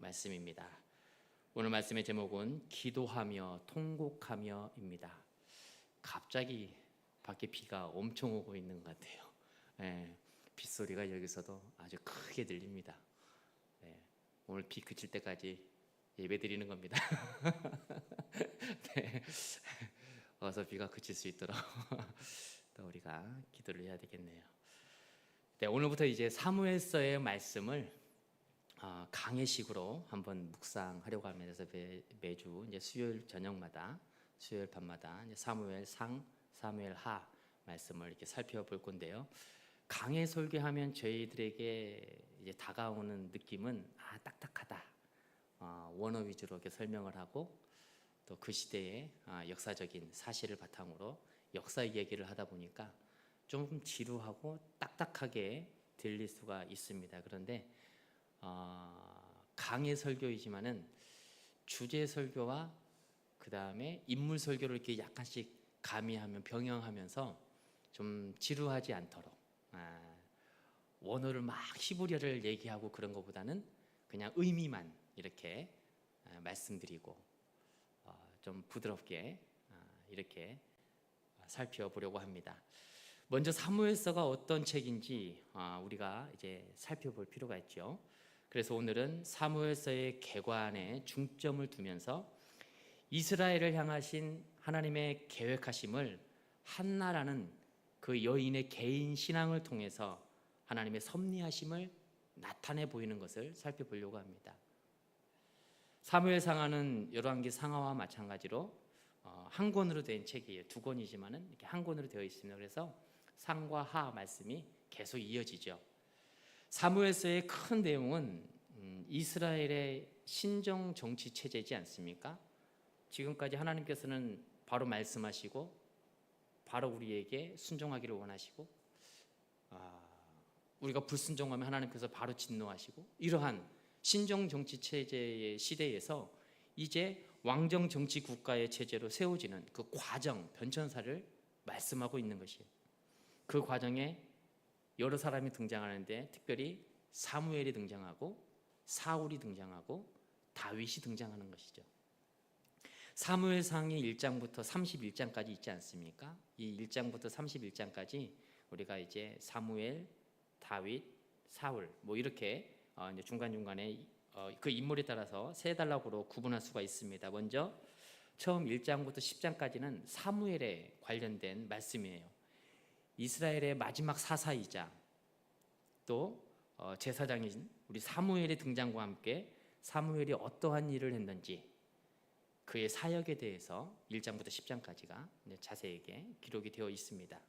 말씀입니다. 오늘 말씀의 제목은 기도하며 통곡하며입니다. 갑자기 밖에 비가 엄청 오고 있는 것 같아요. 빗소리가 여기서도 아주 크게 들립니다. 오늘 비 그칠 때까지 예배 드리는 겁니다. 네. 어서 비가 그칠 수 있도록 또 우리가 기도를 해야 되겠네요. 네, 오늘부터 이제 사무엘서의 말씀을 강해식으로 한번 묵상하려고 하면서 매주 이제 수요일 저녁마다, 수요일 밤마다 이제 사무엘상, 사무엘하 말씀을 이렇게 살펴볼 건데요. 강해 설교하면 저희들에게 이제 다가오는 느낌은 딱딱하다, 원어 위주로 이렇게 설명을 하고 또 그 시대의 역사적인 사실을 바탕으로 역사 얘기를 하다 보니까 좀 지루하고 딱딱하게 들릴 수가 있습니다. 그런데 강의 설교이지만은 주제 설교와 그 다음에 인물 설교를 이렇게 약간씩 가미하면 병행하면서 좀 지루하지 않도록 원어를 막 히브리어를 얘기하고 그런 것보다는 그냥 의미만 이렇게 말씀드리고 좀 부드럽게 이렇게 살펴보려고 합니다. 먼저 사무엘서가 어떤 책인지 우리가 이제 살펴볼 필요가 있죠. 그래서 오늘은 사무엘서의 개관에 중점을 두면서 이스라엘을 향하신 하나님의 계획하심을 한나라는 그 여인의 개인 신앙을 통해서 하나님의 섭리하심을 나타내 보이는 것을 살펴보려고 합니다. 사무엘상하는 열왕기 상하와 마찬가지로 한 권으로 된 책이에요. 두 권이지만은 이렇게 한 권으로 되어 있습니다. 그래서 상과 하 말씀이 계속 이어지죠. 사무엘서의 큰 내용은 이스라엘의 신정 정치 체제이지 않습니까? 지금까지 하나님께서는 바로 말씀하시고 바로 우리에게 순종하기를 원하시고 우리가 불순종하면 하나님께서 바로 진노하시고 이러한 신정 정치 체제의 시대에서 이제 왕정 정치 국가의 체제로 세워지는 그 과정, 변천사를 말씀하고 있는 것이에요. 그 과정에 여러 사람이 등장하는데 특별히 사무엘이 등장하고 사울이 등장하고 다윗이 등장하는 것이죠. 사무엘상이 1장부터 31장까지 있지 않습니까? 이 1장부터 31장까지 우리가 이제 사무엘, 다윗, 사울 이렇게 이제 중간중간에 그 인물에 따라서 세 단락으로 구분할 수가 있습니다. 먼저 처음 1장부터 10장까지는 사무엘에 관련된 말씀이에요. 이스라엘의 마지막 사사이자 또 제사장인 우리 사무엘의 등장과 함께 사무엘이 어떠한 일을 했는지 그의 사역에 대해서 1장부터 10장까지가 자세하게 기록이 되어 있습니다.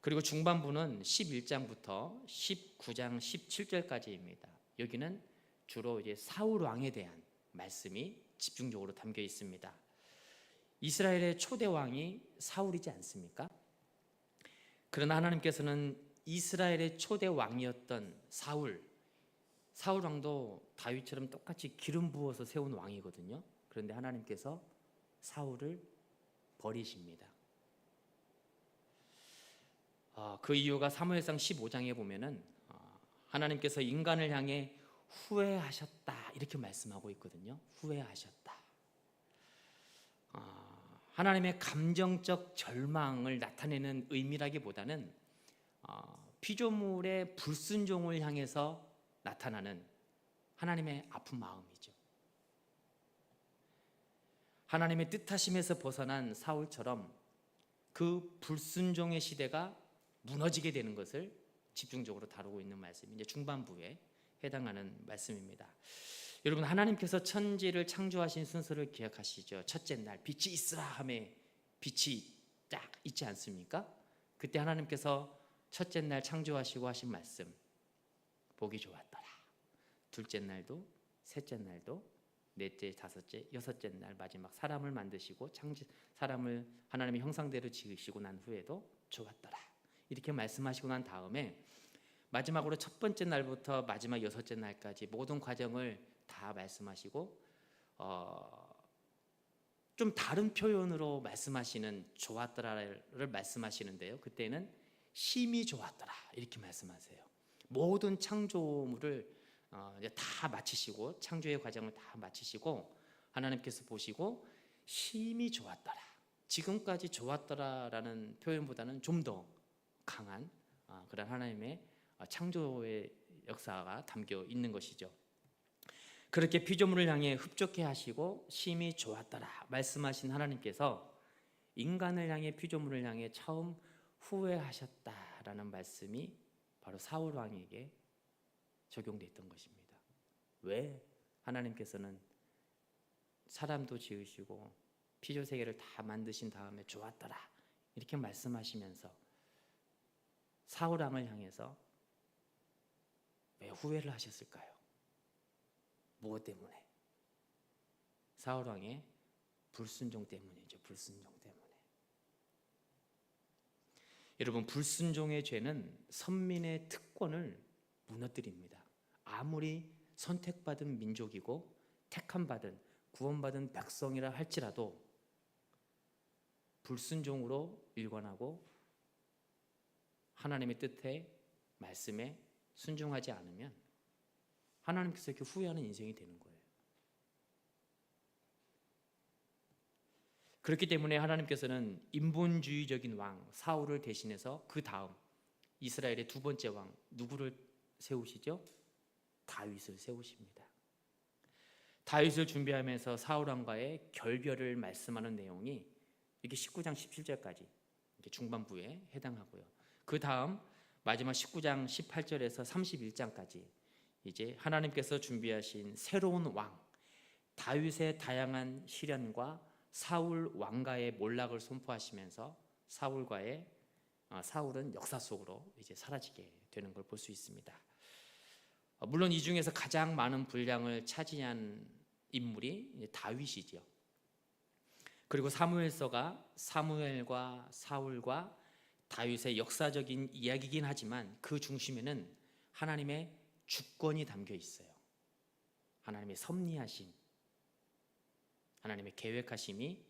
그리고 중반부는 11장부터 19장 17절까지입니다. 여기는 주로 이제 사울 왕에 대한 말씀이 집중적으로 담겨 있습니다. 이스라엘의 초대 왕이 사울이지 않습니까? 그러나 하나님께서는 이스라엘의 초대 왕이었던 사울 왕도 다윗처럼 똑같이 기름 부어서 세운 왕이거든요. 그런데 하나님께서 사울을 버리십니다. 그 이유가 사무엘상 15장에 보면은 하나님께서 인간을 향해 후회하셨다 이렇게 말씀하고 있거든요. 후회하셨다. 하나님의 감정적 절망을 나타내는 의미라기보다는 피조물의 불순종을 향해서 나타나는 하나님의 아픈 마음이죠. 하나님의 뜻하심에서 벗어난 사울처럼 그 불순종의 시대가 무너지게 되는 것을 집중적으로 다루고 있는 말씀이 이제 중반부에 해당하는 말씀입니다. 여러분, 하나님께서 천지를 창조하신 순서를 기억하시죠? 첫째 날 빛이 있으라 하매 빛이 딱 있지 않습니까? 그때 하나님께서 첫째 날 창조하시고 하신 말씀 보기 좋았더라. 둘째 날도 셋째 날도 넷째, 다섯째, 여섯째 날 마지막 사람을 만드시고 사람을 하나님의 형상대로 지으시고 난 후에도 좋았더라. 이렇게 말씀하시고 난 다음에 마지막으로 첫 번째 날부터 마지막 여섯째 날까지 모든 과정을 다 말씀하시고 좀 다른 표현으로 말씀하시는 좋았더라를 말씀하시는데요. 그때는 심히 좋았더라 이렇게 말씀하세요. 모든 창조물을 이제 다 마치시고 창조의 과정을 다 마치시고 하나님께서 보시고 심히 좋았더라. 지금까지 좋았더라라는 표현보다는 좀 더 강한 그런 하나님의 창조의 역사가 담겨 있는 것이죠. 그렇게 피조물을 향해 흡족해 하시고 심히 좋았더라 말씀하신 하나님께서 인간을 향해 피조물을 향해 처음 후회하셨다라는 말씀이 바로 사울 왕에게 적용됐던 것입니다. 왜 하나님께서는 사람도 지으시고 피조 세계를 다 만드신 다음에 좋았더라 이렇게 말씀하시면서 사울 왕을 향해서 왜 후회를 하셨을까요? 무엇 때문에? 사울 왕의 불순종 때문이죠. 불순종 때문에. 여러분, 불순종의 죄는 선민의 특권을 무너뜨립니다. 아무리 선택받은 민족이고 택함받은 구원받은 백성이라 할지라도 불순종으로 일관하고 하나님의 뜻에 말씀에 순종하지 않으면 하나님께서 이렇게 후회하는 인생이 되는 거예요. 그렇기 때문에 하나님께서는 인본주의적인 왕 사울을 대신해서 그 다음 이스라엘의 두 번째 왕 누구를 세우시죠? 다윗을 세우십니다. 다윗을 준비하면서 사울 왕과의 결별을 말씀하는 내용이 이게 19장 17절까지 이렇게 중반부에 해당하고요. 그 다음 마지막 19장 18절에서 31장까지 이제 하나님께서 준비하신 새로운 왕 다윗의 다양한 시련과 사울 왕가의 몰락을 선포하시면서 사울은 역사 속으로 이제 사라지게 되는 걸 볼 수 있습니다. 물론 이 중에서 가장 많은 분량을 차지한 인물이 다윗이죠. 그리고 사무엘서가 사무엘과 사울과 다윗의 역사적인 이야기이긴 하지만 그 중심에는 하나님의 주권이 담겨 있어요. 하나님의 섭리하심, 하나님의 계획하심이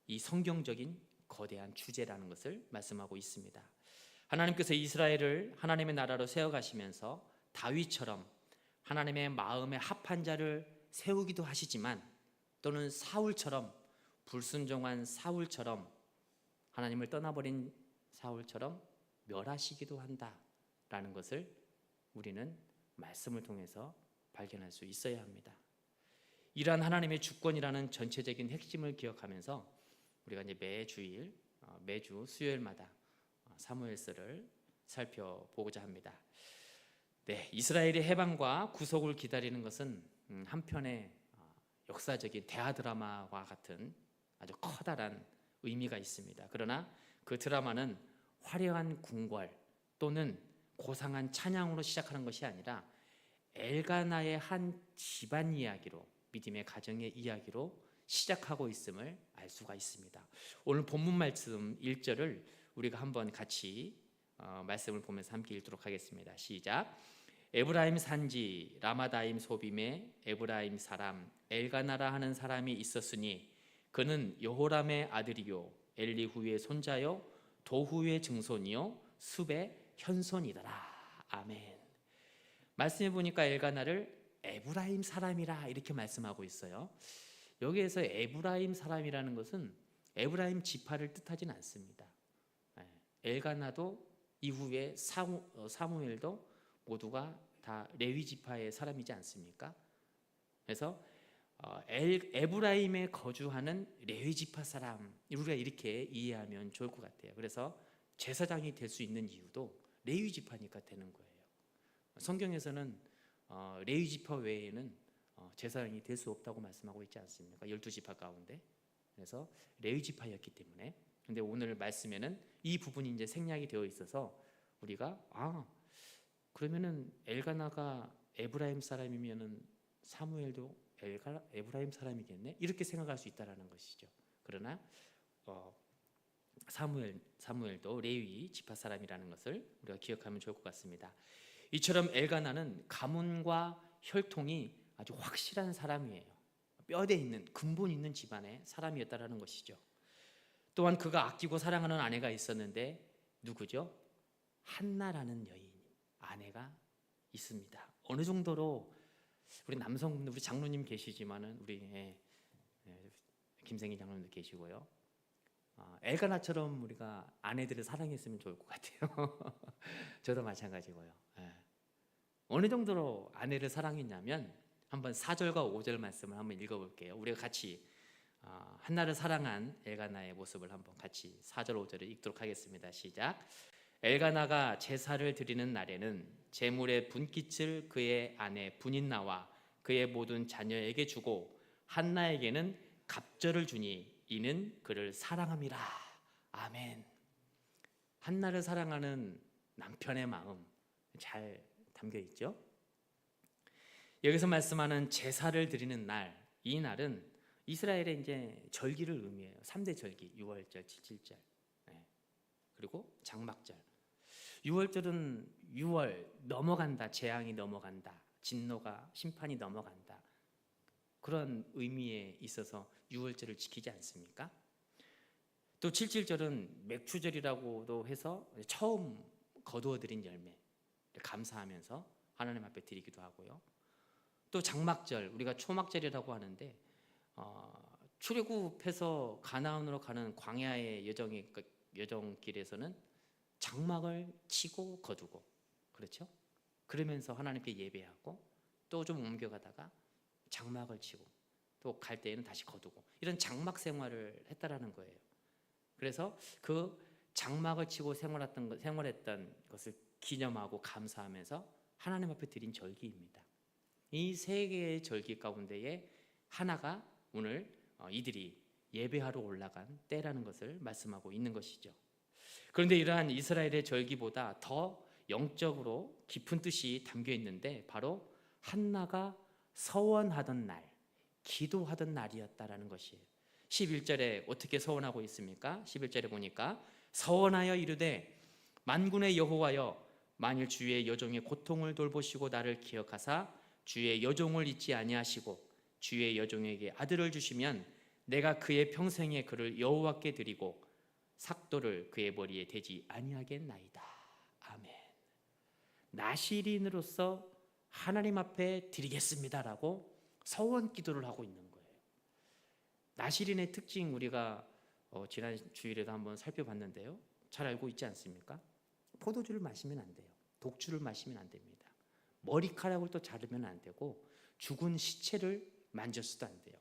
이 성경적인 거대한 주제라는 것을 말씀하고 있습니다. 하나님께서 이스라엘을 하나님의 나라로 세워가시면서 다윗처럼 하나님의 마음에 합한 자를 세우기도 하시지만 또는 사울처럼 불순종한 사울처럼 하나님을 떠나버린 사울처럼 멸하시기도 한다라는 것을 우리는 말씀을 통해서 발견할 수 있어야 합니다. 이러한 하나님의 주권이라는 전체적인 핵심을 기억하면서 우리가 이제 매주 수요일마다 사무엘서를 살펴보고자 합니다. 네, 이스라엘의 해방과 구속을 기다리는 것은 한편의 역사적인 대하 드라마와 같은 아주 커다란 의미가 있습니다. 그러나 그 드라마는 화려한 궁궐 또는 고상한 찬양으로 시작하는 것이 아니라 엘가나의 한 집안 이야기로 믿음의 가정의 이야기로 시작하고 있음을 알 수가 있습니다. 오늘 본문 말씀 1절을 우리가 한번 같이 말씀을 보면서 함께 읽도록 하겠습니다. 시작. 에브라임 산지 라마다임 소빔에 에브라임 사람 엘가나라 하는 사람이 있었으니 그는 여호람의 아들이요 엘리후의 손자요 도후의 증손이요 숲의 현손이더라. 아멘. 말씀해 보니까 엘가나를 에브라임 사람이라 이렇게 말씀하고 있어요. 여기에서 에브라임 사람이라는 것은 에브라임 지파를 뜻하진 않습니다. 엘가나도 이후에 사무엘도 모두가 다 레위 지파의 사람이지 않습니까? 그래서 에브라임에 거주하는 레위 지파 사람 우리가 이렇게 이해하면 좋을 것 같아요. 그래서 제사장이 될 수 있는 이유도 레위 지파니까 되는 거예요. 성경에서는 레위 지파 외에는 제사장이 될 수 없다고 말씀하고 있지 않습니까? 12지파 가운데. 그래서 레위 지파였기 때문에. 근데 오늘 말씀에는 이 부분이 이제 생략이 되어 있어서 우리가 그러면은 엘가나가 에브라임 사람이면은 사무엘도 에브라임 사람이겠네 이렇게 생각할 수 있다라는 것이죠. 그러나 사무엘도 레위 지파 사람이라는 것을 우리가 기억하면 좋을 것 같습니다. 이처럼 엘가나는 가문과 혈통이 아주 확실한 사람이에요. 뼈대 있는 근본 있는 집안의 사람이었다라는 것이죠. 또한 그가 아끼고 사랑하는 아내가 있었는데 누구죠? 한나라는 여인 아내가 있습니다. 어느 정도로 우리 남성분들, 우리 장로님 계시지만은 우리 김생희 장로님도 계시고요. 엘가나처럼 우리가 아내들을 사랑했으면 좋을 것 같아요. 저도 마찬가지고요. 어느 정도로 아내를 사랑했냐면 한번 4절과 5절 말씀을 한번 읽어볼게요. 우리가 같이 한나를 사랑한 엘가나의 모습을 한번 같이 4절 5절을 읽도록 하겠습니다. 시작. 엘가나가 제사를 드리는 날에는 제물의 분깃을 그의 아내 분인나와 그의 모든 자녀에게 주고 한나에게는 갑절을 주니 이는 그를 사랑함이라. 아멘. 한나를 사랑하는 남편의 마음 잘 담겨 있죠. 여기서 말씀하는 제사를 드리는 날, 이 날은 이스라엘의 이제 절기를 의미해요. 3대 절기, 6월절, 7.7절, 그리고 장막절. 6월절은 6월 넘어간다, 재앙이 넘어간다, 진노가 심판이 넘어간다, 그런 의미에 있어서 6월절을 지키지 않습니까? 또 7.7절은 맥추절이라고도 해서 처음 거두어들인 열매 감사하면서 하나님 앞에 드리기도 하고요. 또 장막절, 우리가 초막절이라고 하는데 출애굽해서 가나안으로 가는 광야의 여정길에서는 장막을 치고 거두고, 그렇죠? 그러면서 하나님께 예배하고 또 좀 옮겨가다가 장막을 치고 또 갈 때에는 다시 거두고, 이런 장막 생활을 했다라는 거예요. 그래서 그 장막을 치고 생활했던 것을 기념하고 감사하면서 하나님 앞에 드린 절기입니다. 이 세 개의 절기 가운데에 하나가 오늘 이들이 예배하러 올라간 때라는 것을 말씀하고 있는 것이죠. 그런데 이러한 이스라엘의 절기보다 더 영적으로 깊은 뜻이 담겨 있는데 바로 한나가 서원하던 날, 기도하던 날이었다라는 것이에요. 11절에 어떻게 서원하고 있습니까? 11절에 보니까 서원하여 이르되 만군의 여호와여, 만일 주의 여종의 고통을 돌보시고 나를 기억하사 주의 여종을 잊지 아니하시고 주의 여종에게 아들을 주시면 내가 그의 평생에 그를 여호와께 드리고 삭도를 그의 머리에 대지 아니하겠나이다. 아멘. 나시린으로서 하나님 앞에 드리겠습니다라고 서원 기도를 하고 있는 거예요. 나시린의 특징 우리가 지난 주일에도 한번 살펴봤는데요. 잘 알고 있지 않습니까? 포도주를 마시면 안 돼요. 독주를 마시면 안 됩니다. 머리카락을 또 자르면 안 되고 죽은 시체를 만져서도 안 돼요.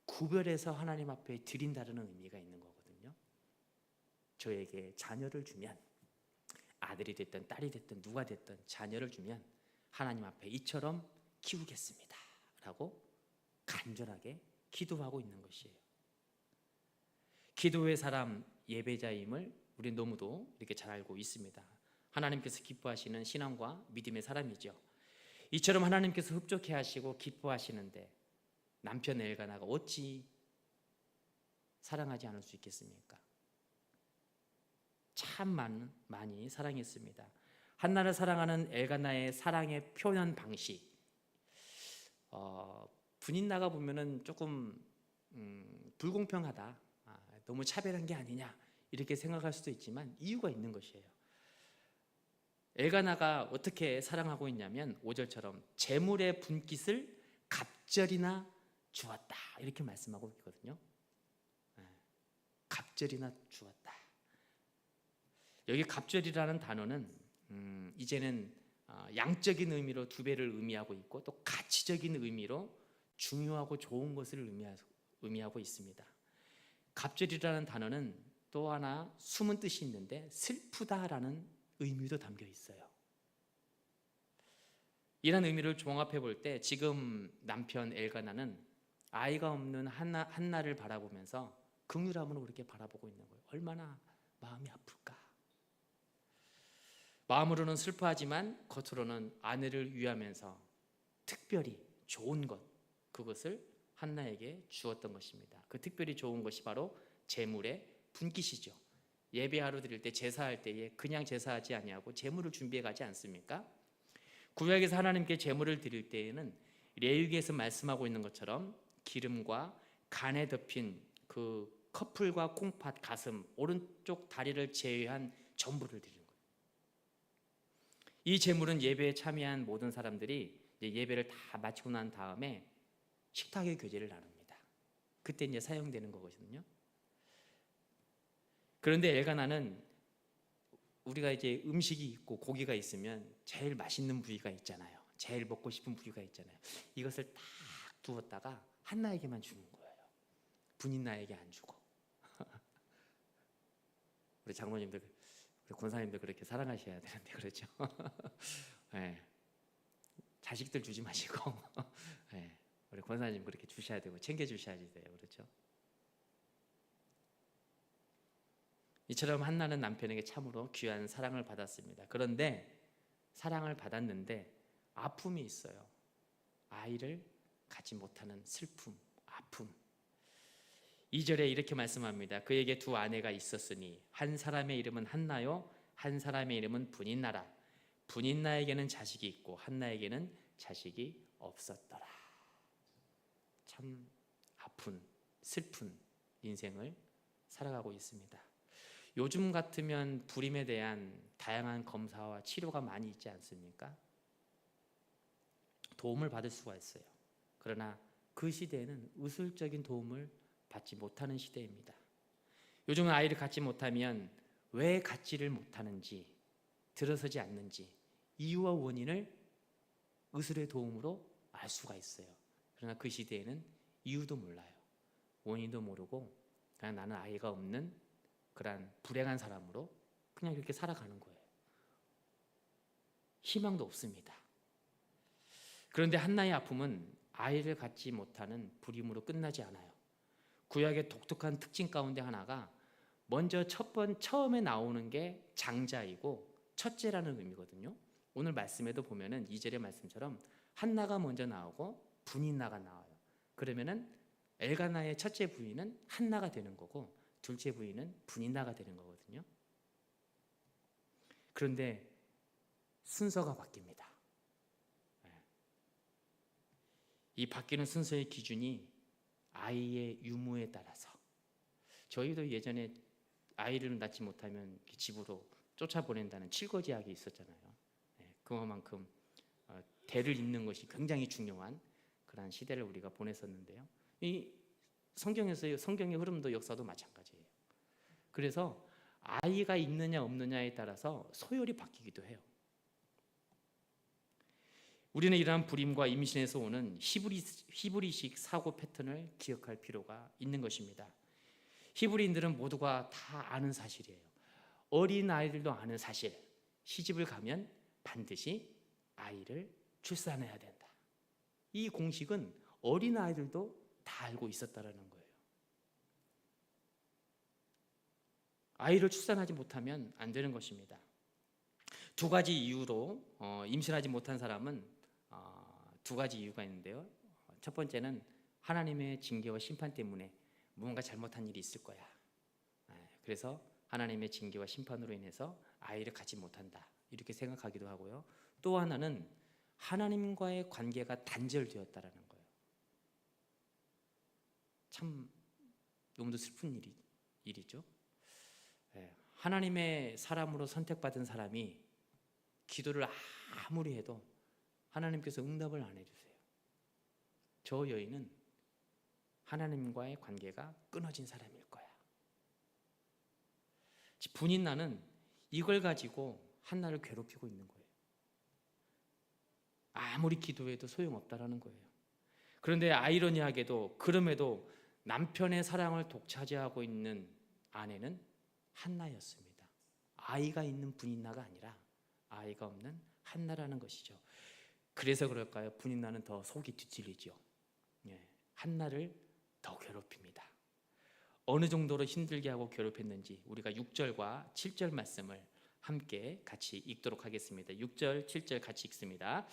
구별해서 하나님 앞에 드린다는 의미가 있는 거거든요. 저에게 자녀를 주면, 아들이 됐든 딸이 됐든 누가 됐든 자녀를 주면 하나님 앞에 이처럼 키우겠습니다 라고 간절하게 기도하고 있는 것이에요. 기도의 사람, 예배자임을 우리 너무도 이렇게 잘 알고 있습니다. 하나님께서 기뻐하시는 신앙과 믿음의 사람이죠. 이처럼 하나님께서 흡족해 하시고 기뻐하시는데 남편 엘가나가 어찌 사랑하지 않을 수 있겠습니까? 참 많이 사랑했습니다. 한나를 사랑하는 엘가나의 사랑의 표현 방식, 분인나가 보면은 조금 불공평하다, 너무 차별한 게 아니냐 이렇게 생각할 수도 있지만 이유가 있는 것이에요. 엘가나가 어떻게 사랑하고 있냐면 5절처럼 제물의 분깃을 갑절이나 주었다 이렇게 말씀하고 있거든요. 갑절이나 주었다. 여기 갑절이라는 단어는 이제는 양적인 의미로 두 배를 의미하고 있고 또 가치적인 의미로 중요하고 좋은 것을 의미하고 있습니다. 갑절이라는 단어는 또 하나 숨은 뜻이 있는데 슬프다라는 의미도 담겨 있어요. 이런 의미를 종합해 볼 때 지금 남편 엘가나는 아이가 없는 한나를 바라보면서 긍휼함으로 그렇게 바라보고 있는 거예요. 얼마나 마음이 아플까. 마음으로는 슬퍼하지만 겉으로는 아내를 위하면서 특별히 좋은 것, 그것을 한나에게 주었던 것입니다. 그 특별히 좋은 것이 바로 제물의 분깃이죠. 예배하러 드릴 때, 제사할 때에 그냥 제사하지 아니하고 제물을 준비해 가지 않습니까? 구약에서 하나님께 제물을 드릴 때에는 레위기에서 말씀하고 있는 것처럼 기름과 간에 덮인 그 커플과 콩팥, 가슴, 오른쪽 다리를 제외한 전부를 드리는 거예요. 이 제물은 예배에 참여한 모든 사람들이 이제 예배를 다 마치고 난 다음에 식탁의 교제를 나눕니다. 그때 이제 사용되는 거거든요. 그런데 엘가나는 우리가 이제 음식이 있고 고기가 있으면 제일 맛있는 부위가 있잖아요. 제일 먹고 싶은 부위가 있잖아요. 이것을 딱 두었다가 한나에게만 주는 거예요. 분인나에게 안 주고. 우리 장모님들, 우리 권사님들 그렇게 사랑하셔야 되는데 그렇죠. 네. 자식들 주지 마시고 네. 우리 권사님 그렇게 주셔야 되고 챙겨 주셔야 돼요. 그렇죠. 이처럼 한나는 남편에게 참으로 귀한 사랑을 받았습니다. 그런데 사랑을 받았는데 아픔이 있어요. 아이를 갖지 못하는 슬픔, 아픔. 2절에 이렇게 말씀합니다. 그에게 두 아내가 있었으니 한 사람의 이름은 한나요, 한 사람의 이름은 분인나라. 분인나에게는 자식이 있고 한나에게는 자식이 없었더라. 참 아픈, 슬픈 인생을 살아가고 있습니다. 요즘 같으면 불임에 대한 다양한 검사와 치료가 많이 있지 않습니까? 도움을 받을 수가 있어요. 그러나 그 시대에는 의술적인 도움을 받지 못하는 시대입니다. 요즘은 아이를 갖지 못하면 왜 갖지를 못하는지, 들어서지 않는지 이유와 원인을 의술의 도움으로 알 수가 있어요. 그러나 그 시대에는 이유도 몰라요. 원인도 모르고 그냥 나는 아이가 없는 그런 불행한 사람으로 그냥 이렇게 살아가는 거예요. 희망도 없습니다. 그런데 한나의 아픔은 아이를 갖지 못하는 불임으로 끝나지 않아요. 구약의 독특한 특징 가운데 하나가 먼저 처음에 나오는 게 장자이고 첫째라는 의미거든요. 오늘 말씀에도 보면은 2절의 말씀처럼 한나가 먼저 나오고 분인나가 나와요. 그러면은 엘가나의 첫째 부인은 한나가 되는 거고 둘째 부인은 분인나가 되는 거거든요. 그런데 순서가 바뀝니다. 이 바뀌는 순서의 기준이 아이의 유무에 따라서, 저희도 예전에 아이를 낳지 못하면 집으로 쫓아보낸다는 칠거지약이 있었잖아요. 그만큼 대를 잇는 것이 굉장히 중요한 그런 시대를 우리가 보냈었는데요. 이 성경의 흐름도 역사도 마찬가지예요. 그래서 아이가 있느냐 없느냐에 따라서 소열이 바뀌기도 해요. 우리는 이러한 불임과 임신에서 오는 히브리식 사고 패턴을 기억할 필요가 있는 것입니다. 히브리인들은 모두가 다 아는 사실이에요. 어린 아이들도 아는 사실. 시집을 가면 반드시 아이를 출산해야 된다. 이 공식은 어린 아이들도 다 알고 있었다라는 거예요. 아이를 출산하지 못하면 안 되는 것입니다. 두 가지 이유로 임신하지 못한 사람은 두 가지 이유가 있는데요. 첫 번째는 하나님의 징계와 심판 때문에 무언가 잘못한 일이 있을 거야. 그래서 하나님의 징계와 심판으로 인해서 아이를 갖지 못한다. 이렇게 생각하기도 하고요. 또 하나는 하나님과의 관계가 단절되었다라는 거예요. 참 너무도 슬픈 일이죠. 하나님의 사람으로 선택받은 사람이 기도를 아무리 해도 하나님께서 응답을 안 해주세요. 저 여인은 하나님과의 관계가 끊어진 사람일 거야. 분인나는 이걸 가지고 한나를 괴롭히고 있는 거예요. 아무리 기도해도 소용없다라는 거예요. 그런데 아이러니하게도 그럼에도 남편의 사랑을 독차지하고 있는 아내는 한나였습니다. 아이가 있는 분인나가 아니라 아이가 없는 한나라는 것이죠. 그래서 그럴까요? 분인나는 더 속이 뒤틀리죠. 한나를 더 괴롭힙니다. 어느 정도로 힘들게 하고 괴롭혔는지 우리가 6절과 7절 말씀을 함께 같이 읽도록 하겠습니다. 6절, 7절 같이 읽습니다.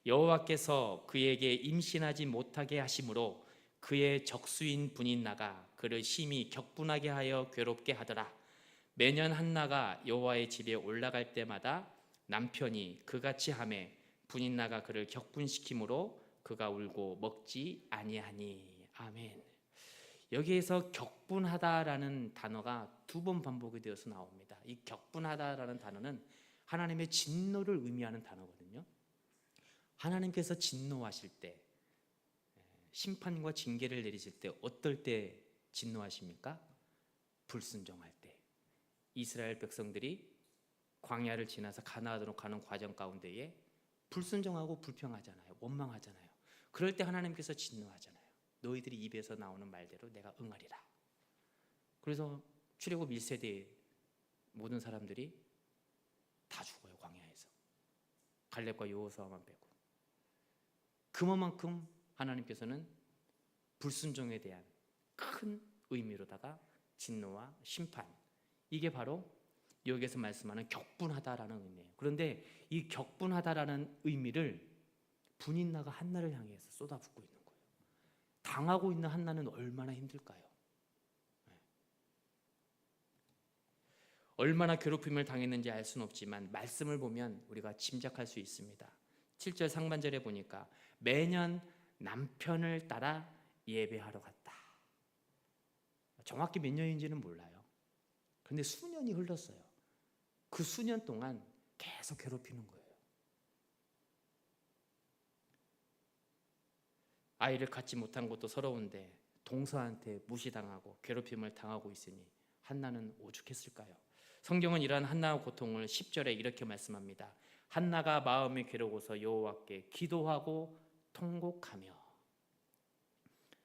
여호와께서 그에게 임신하지 못하게 하심으로 그의 적수인 분인나가 그를 심히 격분하게 하여 괴롭게 하더라. 매년 한나가 여호와의 집에 올라갈 때마다 남편이 그같이 하매 분인나가 그를 격분시키므로 그가 울고 먹지 아니하니. 아멘. 여기에서 격분하다라는 단어가 두 번 반복이 되어서 나옵니다. 이 격분하다라는 단어는 하나님의 진노를 의미하는 단어거든요. 하나님께서 진노하실 때, 심판과 징계를 내리실 때 어떨 때 진노하십니까? 불순종할 때. 이스라엘 백성들이 광야를 지나서 가나안으로 가는 과정 가운데에 불순종하고 불평하잖아요. 원망하잖아요. 그럴 때 하나님께서 진노하잖아요. 너희들이 입에서 나오는 말대로 내가 응하리라. 그래서 출애굽 1세대의 모든 사람들이 다 죽어요. 광야에서. 갈렙과 여호수아만 빼고. 그만큼 하나님께서는 불순종에 대한 큰 의미로다가 진노와 심판, 이게 바로 여기에서 말씀하는 격분하다라는 의미예요. 그런데 이 격분하다라는 의미를 분인나가 한나를 향해서 쏟아붓고 있는 거예요. 당하고 있는 한나는 얼마나 힘들까요? 얼마나 괴롭힘을 당했는지 알 수는 없지만 말씀을 보면 우리가 짐작할 수 있습니다. 7절 상반절에 보니까 매년 남편을 따라 예배하러 갔다. 정확히 몇 년인지는 몰라요. 그런데 수년이 흘렀어요. 그 수년 동안 계속 괴롭히는 거예요. 아이를 갖지 못한 것도 서러운데 동서한테 무시당하고 괴롭힘을 당하고 있으니 한나는 오죽했을까요? 성경은 이러한 한나의 고통을 10절에 이렇게 말씀합니다. 한나가 마음이 괴로워서 여호와께 기도하고 통곡하며.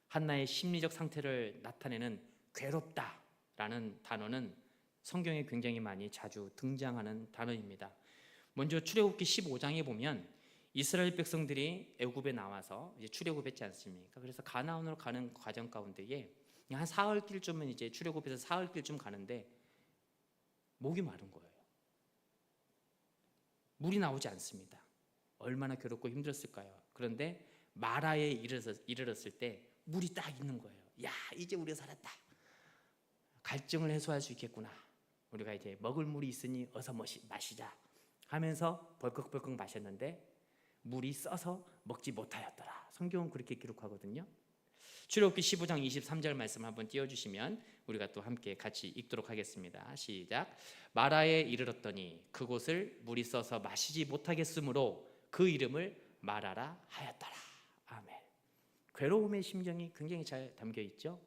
한나의 심리적 상태를 나타내는 괴롭다라는 단어는 성경에 굉장히 많이 자주 등장하는 단어입니다. 먼저 출애굽기 15장에 보면 이스라엘 백성들이 애굽에 나와서 이제 출애굽했지 않습니까? 그래서 가나안으로 가는 과정 가운데에 한 사흘길쯤은 이제 출애굽해서 사흘길쯤 가는데 목이 마른 거예요. 물이 나오지 않습니다. 얼마나 괴롭고 힘들었을까요? 그런데 마라에 이르렀을 때 물이 딱 있는 거예요. 야, 이제 우리가 살았다. 갈증을 해소할 수 있겠구나. 우리가 이제 먹을 물이 있으니 어서 마시자 하면서 벌컥벌컥 마셨는데 물이 써서 먹지 못하였더라. 성경은 그렇게 기록하거든요. 출애굽기 15장 23절 말씀 한번 띄워주시면 우리가 또 함께 같이 읽도록 하겠습니다. 시작. 마라에 이르렀더니 그곳을 물이 써서 마시지 못하겠으므로 그 이름을 마라라 하였더라. 아멘. 괴로움의 심정이 굉장히 잘 담겨 있죠.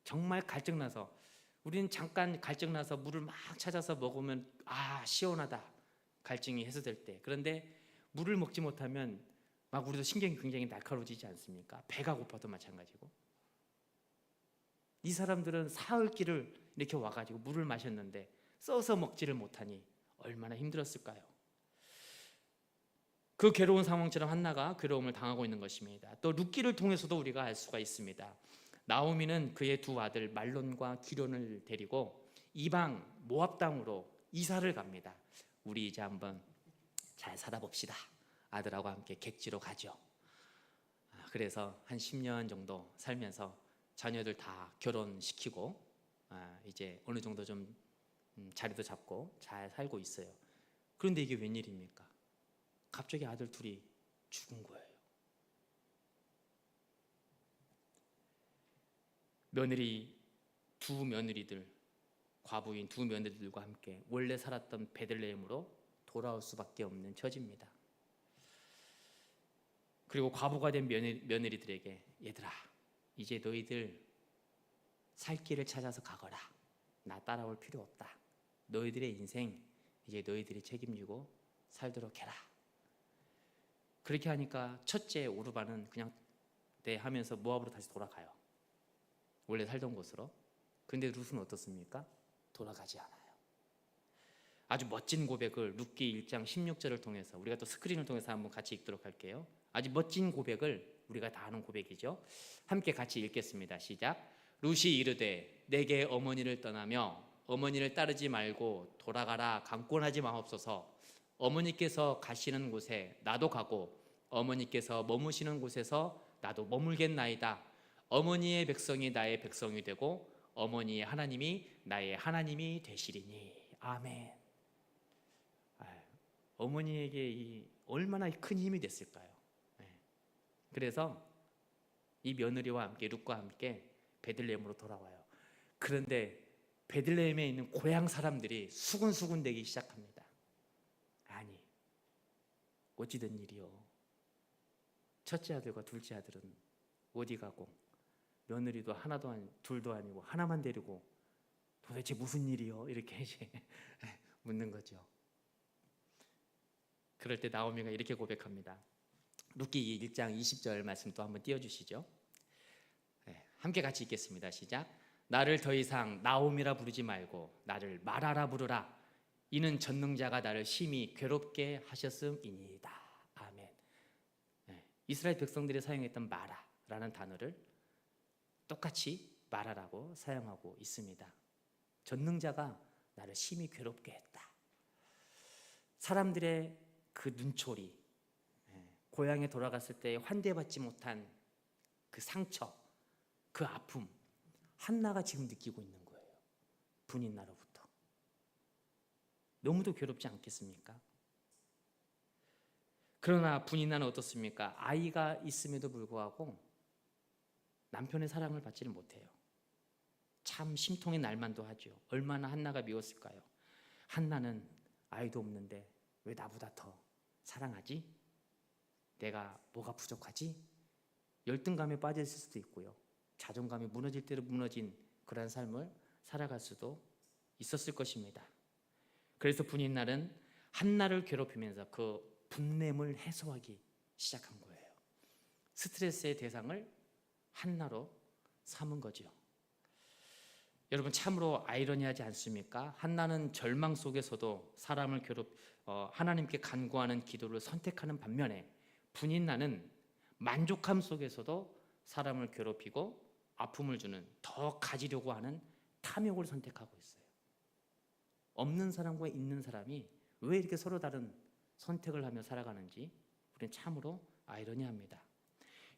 정말 갈증나서, 우리는 잠깐 갈증나서 물을 막 찾아서 먹으면 시원하다, 갈증이 해소될 때. 그런데 물을 먹지 못하면 막 우리도 신경이 굉장히 날카로워지지 않습니까? 배가 고파도 마찬가지고. 이 사람들은 사흘길을 이렇게 와가지고 물을 마셨는데 써서 먹지를 못하니 얼마나 힘들었을까요? 그 괴로운 상황처럼 한나가 괴로움을 당하고 있는 것입니다. 또 룻기를 통해서도 우리가 알 수가 있습니다. 나오미는 그의 두 아들 말론과 기론을 데리고 이방 모압 땅으로 이사를 갑니다. 우리 이제 한번 잘 살아봅시다. 아들하고 함께 객지로 가죠. 그래서 한 10년 정도 살면서 자녀들 다 결혼시키고 이제 어느 정도 좀 자리도 잡고 잘 살고 있어요. 그런데 이게 웬일입니까? 갑자기 아들 둘이 죽은 거예요. 두 며느리들, 과부인 두 며느리들과 함께 원래 살았던 베들레헴으로 돌아올 수밖에 없는 처지입니다. 그리고 과부가 된 며느리들에게 얘들아, 이제 너희들 살 길을 찾아서 가거라. 나 따라올 필요 없다. 너희들의 인생 이제 너희들이 책임지고 살도록 해라. 그렇게 하니까 첫째 오르반은 그냥 네 하면서 모압으로 다시 돌아가요. 원래 살던 곳으로. 근데 룻은 어떻습니까? 돌아가지 않아요. 아주 멋진 고백을 룻기 1장 16절을 통해서 우리가 또 스크린을 통해서 한번 같이 읽도록 할게요. 아주 멋진 고백을 우리가 다 아는 고백이죠. 함께 같이 읽겠습니다. 시작. 룻이 이르되 내게 어머니를 떠나며 어머니를 따르지 말고 돌아가라 강권하지 마옵소서. 어머니께서 가시는 곳에 나도 가고 어머니께서 머무시는 곳에서 나도 머물겠나이다. 어머니의 백성이 나의 백성이 되고 어머니의 하나님이 나의 하나님이 되시리니. 아멘. 어머니에게 이 얼마나 큰 힘이 됐을까요? 그래서 이 며느리와 함께 룻과 함께 베들레헴으로 돌아와요. 그런데 베들레헴에 있는 고향 사람들이 수군수군 대기 시작합니다. 어찌된 일이요? 첫째 아들과 둘째 아들은 어디 가고 며느리도 하나도 둘도 아니고 하나만 데리고 도대체 무슨 일이요? 이렇게 이제 묻는 거죠. 그럴 때 나오미가 이렇게 고백합니다. 룻기 1장 20절 말씀 또 한번 띄워주시죠. 함께 같이 읽겠습니다. 시작. 나를 더 이상 나오미라 부르지 말고 나를 마라라 부르라. 이는 전능자가 나를 심히 괴롭게 하셨음이니이다. 아멘. 이스라엘 백성들이 사용했던 마라라는 단어를 똑같이 마라라고 사용하고 있습니다. 전능자가 나를 심히 괴롭게 했다. 사람들의 그 눈초리, 고향에 돌아갔을 때 환대받지 못한 그 상처, 그 아픔, 한나가 지금 느끼고 있는 거예요. 분인나로부터. 너무도 괴롭지 않겠습니까? 그러나 분인나는 어떻습니까? 아이가 있음에도 불구하고 남편의 사랑을 받지를 못해요. 참 심통의 날만도 하죠. 얼마나 한나가 미웠을까요? 한나는 아이도 없는데 왜 나보다 더 사랑하지? 내가 뭐가 부족하지? 열등감에 빠져 있을 수도 있고요. 자존감이 무너질 대로 무너진 그런 삶을 살아갈 수도 있었을 것입니다. 그래서 분인날은 한나를 괴롭히면서 그 분냄을 해소하기 시작한 거예요. 스트레스의 대상을 한나로 삼은 거죠. 여러분 참으로 아이러니하지 않습니까? 한나는 절망 속에서도 사람을 하나님께 간구하는 기도를 선택하는 반면에 분인나는 만족함 속에서도 사람을 괴롭히고 아픔을 주는 더 가지려고 하는 탐욕을 선택하고 있어요. 없는 사람과 있는 사람이 왜 이렇게 서로 다른 선택을 하며 살아가는지 우리는 참으로 아이러니합니다.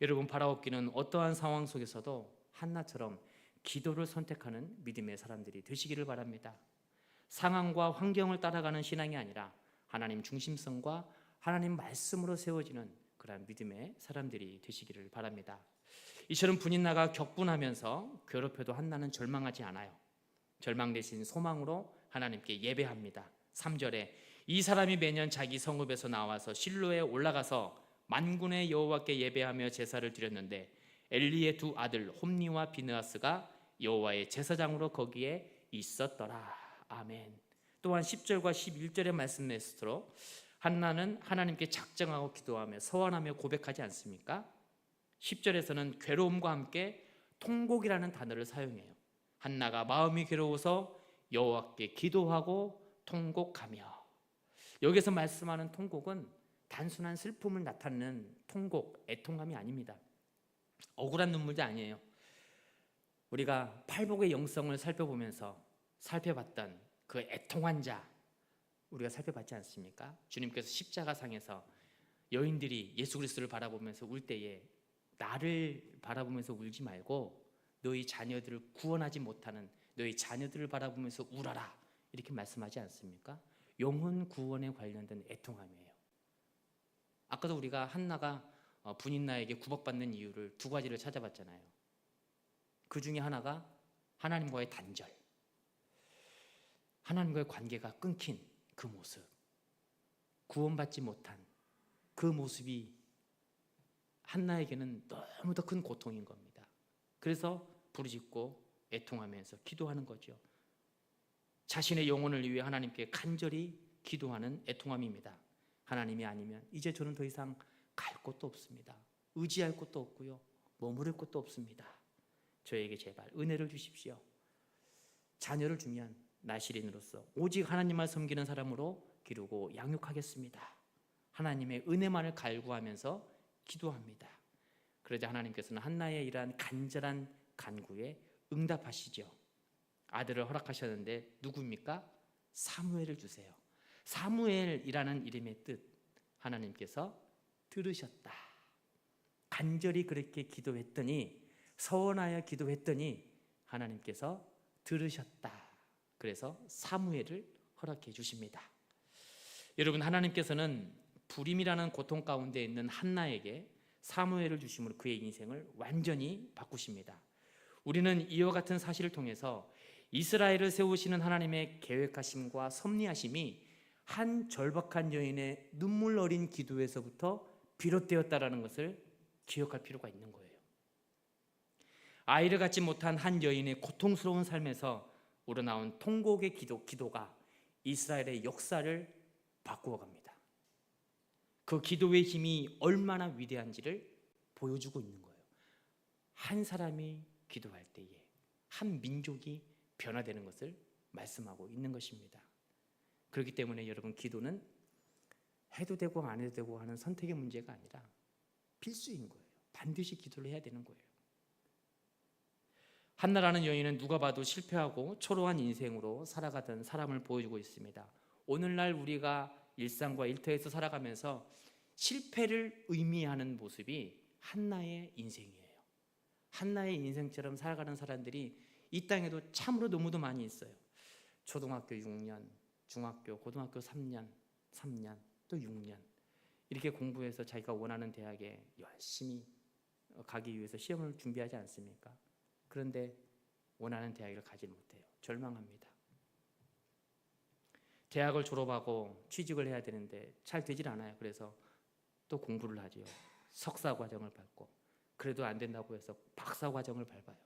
여러분 바라옵기는 어떠한 상황 속에서도 한나처럼 기도를 선택하는 믿음의 사람들이 되시기를 바랍니다. 상황과 환경을 따라가는 신앙이 아니라 하나님 중심성과 하나님 말씀으로 세워지는 그런 믿음의 사람들이 되시기를 바랍니다. 이처럼 분인나가 격분하면서 괴롭혀도 한나는 절망하지 않아요. 절망 대신 소망으로 하나님께 예배합니다. 3절에 이 사람이 매년 자기 성읍에서 나와서 실로에 올라가서 만군의 여호와께 예배하며 제사를 드렸는데 엘리의 두 아들 홈니와 비느하스가 여호와의 제사장으로 거기에 있었더라. 아멘. 또한 10절과 11절의 말씀에서도 한나는 하나님께 작정하고 기도하며 서원하며 고백하지 않습니까? 10절에서는 괴로움과 함께 통곡이라는 단어를 사용해요. 한나가 마음이 괴로워서 여호와께 기도하고 통곡하며, 여기서 말씀하는 통곡은 단순한 슬픔을 나타내는 통곡, 애통함이 아닙니다. 억울한 눈물도 아니에요. 우리가 팔복의 영성을 살펴봤던 그 애통한 자 우리가 살펴봤지 않습니까? 주님께서 십자가상에서 여인들이 예수 그리스도를 바라보면서 울 때에 나를 바라보면서 울지 말고 너희 자녀들을 구원하지 못하는 너희 자녀들을 바라보면서 울어라 이렇게 말씀하지 않습니까? 영혼 구원에 관련된 애통함이에요. 아까도 우리가 한나가 분인나에게 구박받는 이유를 두 가지를 찾아봤잖아요. 그 중에 하나가 하나님과의 단절, 하나님과의 관계가 끊긴 그 모습, 구원받지 못한 그 모습이 한나에게는 너무 더 큰 고통인 겁니다. 그래서 부르짖고 애통하면서 기도하는 거죠. 자신의 영혼을 위해 하나님께 간절히 기도하는 애통함입니다. 하나님이 아니면 이제 저는 더 이상 갈 곳도 없습니다. 의지할 곳도 없고요. 머무를 곳도 없습니다. 저에게 제발 은혜를 주십시오. 자녀를 주면 나시린으로서 오직 하나님만 섬기는 사람으로 기르고 양육하겠습니다. 하나님의 은혜만을 갈구하면서 기도합니다. 그러자 하나님께서는 한나의 이러한 간절한 간구에 응답하시죠. 아들을 허락하셨는데 누구입니까? 사무엘을 주세요. 사무엘이라는 이름의 뜻, 하나님께서 들으셨다. 간절히 그렇게 기도했더니, 서원하여 기도했더니 하나님께서 들으셨다. 그래서 사무엘을 허락해 주십니다. 여러분, 하나님께서는 불임이라는 고통 가운데 있는 한나에게 사무엘을 주심으로 그의 인생을 완전히 바꾸십니다. 우리는 이와 같은 사실을 통해서 이스라엘을 세우시는 하나님의 계획하심과 섭리하심이 한 절박한 여인의 눈물 어린 기도에서부터 비롯되었다라는 것을 기억할 필요가 있는 거예요. 아이를 갖지 못한 한 여인의 고통스러운 삶에서 우러나온 통곡의 기도가 이스라엘의 역사를 바꾸어 갑니다. 그 기도의 힘이 얼마나 위대한지를 보여주고 있는 거예요. 한 사람이 기도할 때에 한 민족이 변화되는 것을 말씀하고 있는 것입니다. 그렇기 때문에 여러분, 기도는 해도 되고 안 해도 되고 하는 선택의 문제가 아니라 필수인 거예요. 반드시 기도를 해야 되는 거예요. 한나라는 여인은 누가 봐도 실패하고 초라한 인생으로 살아가던 사람을 보여주고 있습니다. 오늘날 우리가 일상과 일터에서 살아가면서 실패를 의미하는 모습이 한나의 인생이에요. 한나의 인생처럼 살아가는 사람들이 이 땅에도 참으로 너무도 많이 있어요. 초등학교 6년, 중학교, 고등학교 3년, 또 6년 이렇게 공부해서 자기가 원하는 대학에 열심히 가기 위해서 시험을 준비하지 않습니까? 그런데 원하는 대학을 가지 못해요. 절망합니다. 대학을 졸업하고 취직을 해야 되는데 잘 되질 않아요. 그래서 또 공부를 하죠. 석사 과정을 밟고, 그래도 안 된다고 해서 박사 과정을 밟아요.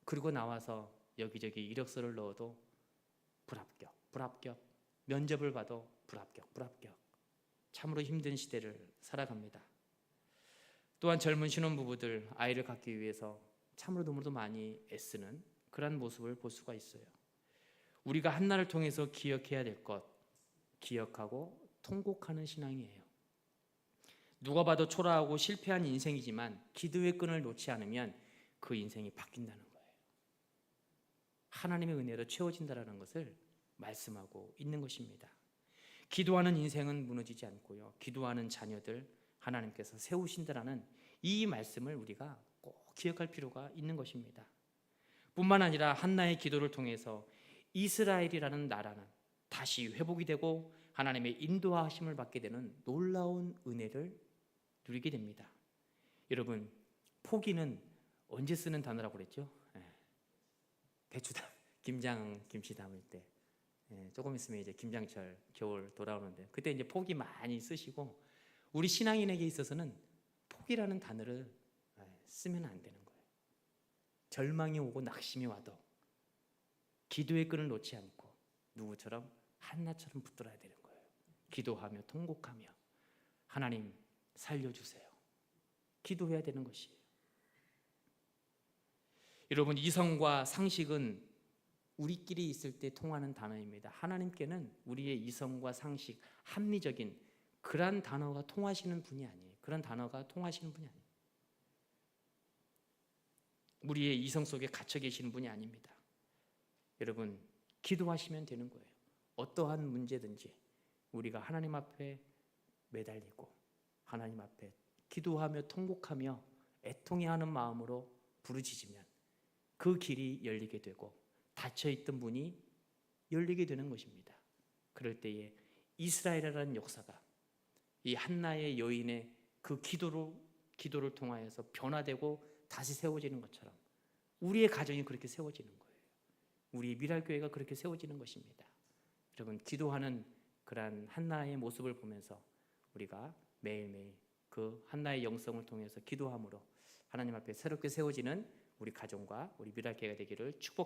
그리고 나와서 여기저기 이력서를 넣어도 불합격, 면접을 봐도 불합격. 참으로 힘든 시대를 살아갑니다. 또한 젊은 신혼부부들 아이를 갖기 위해서 참으로 너무도 많이 애쓰는 그런 모습을 볼 수가 있어요. 우리가 한나를 통해서 기억해야 될 것, 기억하고 통곡하는 신앙이에요. 누가 봐도 초라하고 실패한 인생이지만 기도의 끈을 놓지 않으면 그 인생이 바뀐다는 거예요. 하나님의 은혜로 채워진다는 것을 말씀하고 있는 것입니다. 기도하는 인생은 무너지지 않고요, 기도하는 자녀들 하나님께서 세우신다라는 이 말씀을 우리가 꼭 기억할 필요가 있는 것입니다. 뿐만 아니라 한나의 기도를 통해서 이스라엘이라는 나라는 다시 회복이 되고 하나님의 인도하심을 받게 되는 놀라운 은혜를 누리게 됩니다. 여러분, 포기는 언제 쓰는 단어라고 그랬죠? 김치 담을 때. 조금 있으면 이제 김장철 겨울 돌아오는데 그때 이제 포기 많이 쓰시고, 우리 신앙인에게 있어서는 포기라는 단어를 쓰면 안 되는 거예요. 절망이 오고 낙심이 와도 기도의 끈을 놓지 않고 누구처럼 한나처럼 붙들어야 되는 거예요. 기도하며 통곡하며 하나님 살려주세요. 기도해야 되는 것이에요. 여러분, 이성과 상식은 우리끼리 있을 때 통하는 단어입니다. 하나님께는 우리의 이성과 상식, 합리적인 그런 단어가 통하시는 분이 아니에요. 그런 단어가 통하시는 분이 아니에요. 우리의 이성 속에 갇혀 계시는 분이 아닙니다. 여러분, 기도하시면 되는 거예요. 어떠한 문제든지 우리가 하나님 앞에 매달리고 하나님 앞에 기도하며 통곡하며 애통해하는 마음으로 부르짖으면 그 길이 열리게 되고 닫혀있던 문이 열리게 되는 것입니다. 그럴 때에 이스라엘이라는 역사가 이 한나의 여인의 그 기도를 통하여서 변화되고 다시 세워지는 것처럼 우리의 가정이 그렇게 세워지는 거예요. 우리 미랄교회가 그렇게 세워지는 것입니다. 여러분, 기도하는 그러한 한나의 모습을 보면서 우리가 매일매일 그 한나의 영성을 통해서 기도함으로 하나님 앞에 새롭게 세워지는 우리 가정과 우리 미랄교회가 되기를 축복합니다.